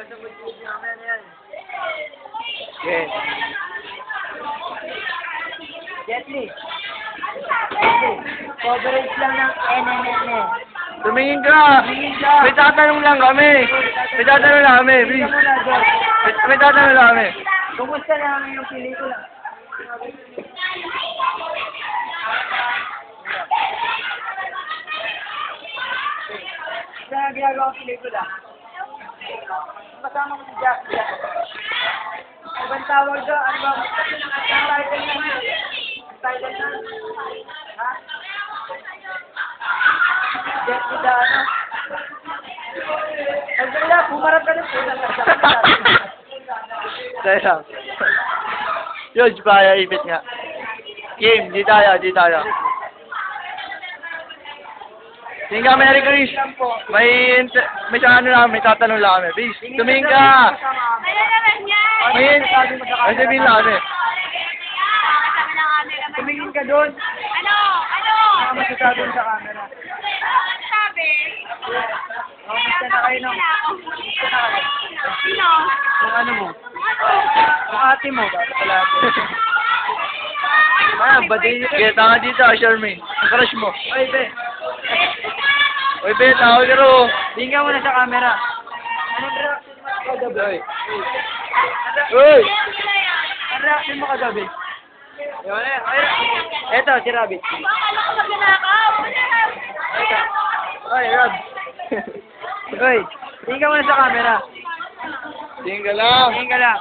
Okay. Jetly. Coverage lang ng NNN. Tumingin ka! Tumingin ka! May tatanong lang kami! May tatanong lang kami, Tumingin please! ka muna, George. May tatanong lang kami! Kumusta na yung pelikula? Saan ginagawa ang pelikula? Kasama mo si Jack. Ano bang tawag doon? Ano ba? Ang title na? Ang title na? Ha? Jack with the ano? Pagdala, pumarap ka na po. Dahil lang. George, baya, ipit nga. Game, di tayo, di tayo. Tingin ka, Merry Chris. May ano lang, may tatanong lang kami. Please, tumingin ka. Ano naman yan? May sabihin lang kami. Kasama ng camera man. Tumingin ka doon. Ano? Ano? Baka masasabi mo sa camera. Ano sabi? Kamusta na kayo nung... Kamusta na kayo? Sino? Yung ano mo? Ano? Yung ate mo. Pala ate. Ah, badi, kita nga dito, Charmaine. Ang crush mo. Oy, be. Uy, be, tawag ka ro. Tingin ka muna sa camera. Anong reaction mo kagabi? Uy! Anong reaction mo kagabi? Yun eh. Eto, si Rabbit. Akala ko magnanakaw. Oy, Rob. Oy, tingin ka muna sa camera. Tingin ka lang. Tingin ka lang.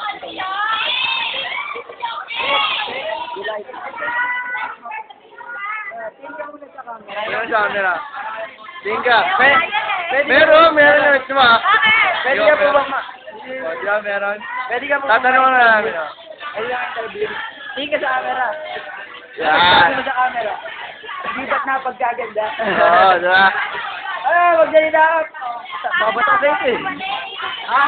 Tingin ka muna sa camera. Ano sa camera? Tingin ka. Pwede Meron na gusto mo. Pwede ka po bang ma... O, di ba, meron? Pwede ka po Tatanong na namin, o. Ay, lang ang interview. Tingin ka sa camera. Yan. Tingin mo sa camera. Hindi ba't napagkaganda? Oo, di ba? Ah, magsalita ka. Babata sa ito eh. Ha?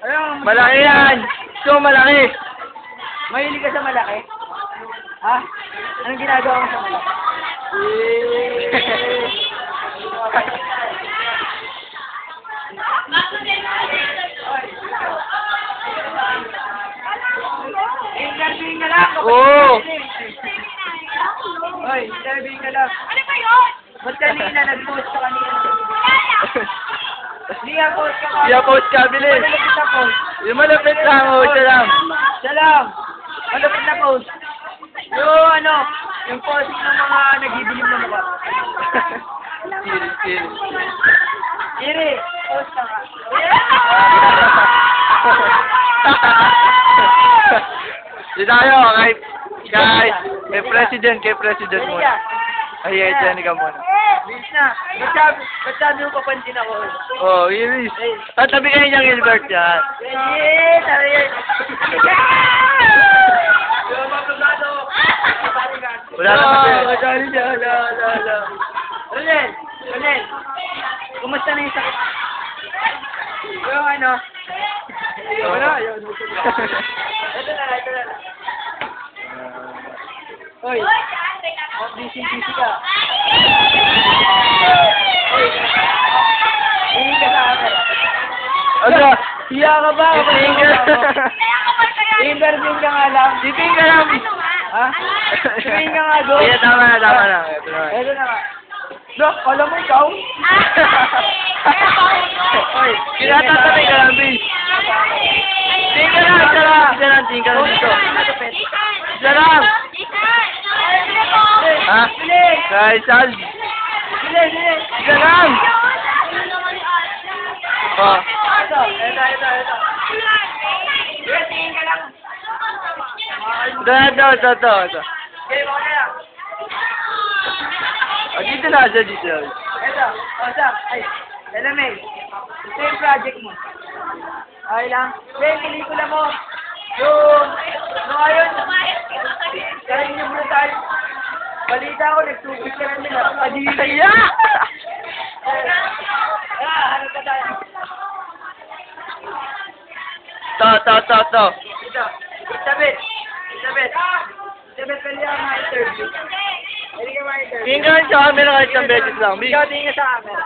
Ano? Malaki yan. So, malaki. Mahilig ka sa malaki? Ha? Anong ginagawa mo sa malaki? Interviewin ka lang. Oo. Hoy, interviewin ka lang. Ano ba yun? Ba't kanina nag-post ka kanina? Hindi nga post ka kanina. Siya post ka, bilis. Malapit na post. Yung malapit lang, o, siya lang. Siya lang. Malapit na post. Yung ano, yung posting ng mga nagibilim na mukha. Chill. Iri, post ka nga. Di tayo, kay president muna. Ay, dyan ka muna. Bilis na. Ba't sabi mo papansin ako? Oh, Iris. Tatabi kayo niyang Gilbert yan. Eh, sabi yan. Wala na kasi. Sorry siya. Wala. Ronel. Kumusta na yung sakit? Yung ano? Wala, yun. Ito na. Hoy, busy ka. Tingin ka sa camera. Ano? Hiya ka ba? Titingin ka. Interview ka nga lang. Titingin ka lang. Ha? Tingin ka nga doon. Sige, tama na. Ito na. Ito na nga. Look, alam mo ikaw? Oy, kinatatabi ka lang, please. Tingin ka lang dito. Isa lang. Ha? Kay Sal. Isa lang. Oh. Ito. Ito. Okay, mo na lang. Oh, dito na siya, dito. Ito, Sam. Ay, Elamay. Ito yung project mo. Okay lang. Yung pelikula mo. Ayun. Kaling yung brutal. Balita ko, nagtubig ka na nila. Kaya! Ano ka tayo? To. Ito. Isabel, pwede ka ma-interview. Pwede ka ma-interview. Tingin ka sa camera kahit isang beses lang, please. Ikaw tingin ka sa camera.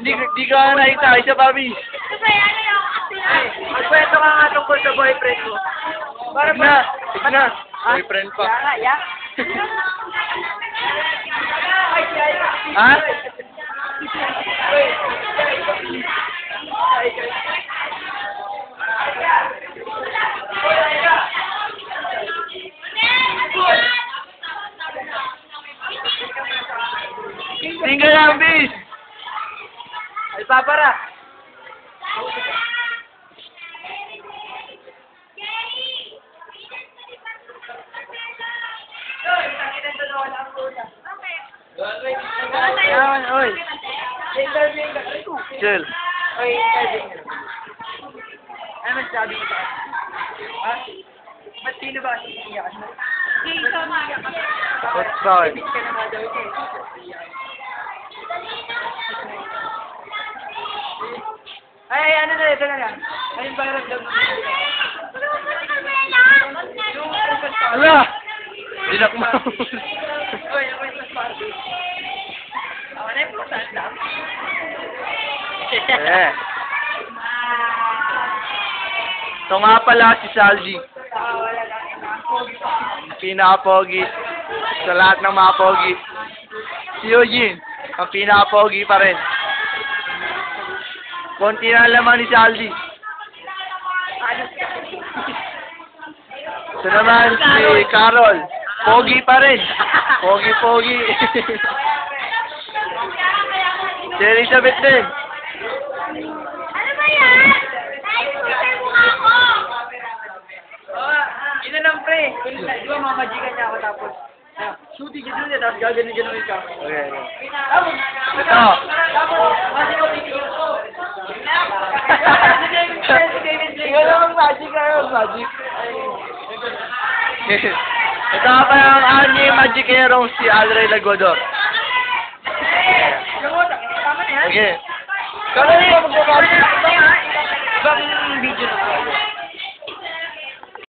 Hindi ka nakita. Isa pa, bis. Ito ba yan? Ano yung Ay, magkwento ka nga tungkol sa boyfriend mo. Para Tig na. Tig na. Boyfriend pa. Yara, ya. Ay, yaya. Ha? Tingga lang, bis. Ay, papara. Yan, oy. Chill. Oy, ano masasabi mo sa akin? Ha? Ba't sino ba ang iiyakan mo? What's bakit? Ibig ka na nga daw niya eh. Ay, ano na, ito na lang. Ayun ba yung dog? Ala! Dinak mo. Oy, ako yung party. Ako na yung pasanda. Eh. Ito nga pala si Saldi. Wala lang. Ang pinaka-pogi sa lahat ng mga pogi. Si Eugene, ang pinaka-pogi pa rin. Konti na laman ni Saldi. Ito naman si Carol. Pogi pa rin. Pogi-pogi. Si Elizabeth din. Ano ba yan? Ay, puser mo nga ako. Yun na lang, pre. Di ba mamajikan niya ako tapos shooting ka dun tapos gaganon-ganon ka. Okay. Tapos, Ito. tapos, mali ko video ko. Ikaw naman magic kayo, magic. Ito nga pa yung ani magic hero si Alray Lagodor. Tama na yan. Okay. Kaya yung mag-magic. Ibang video na.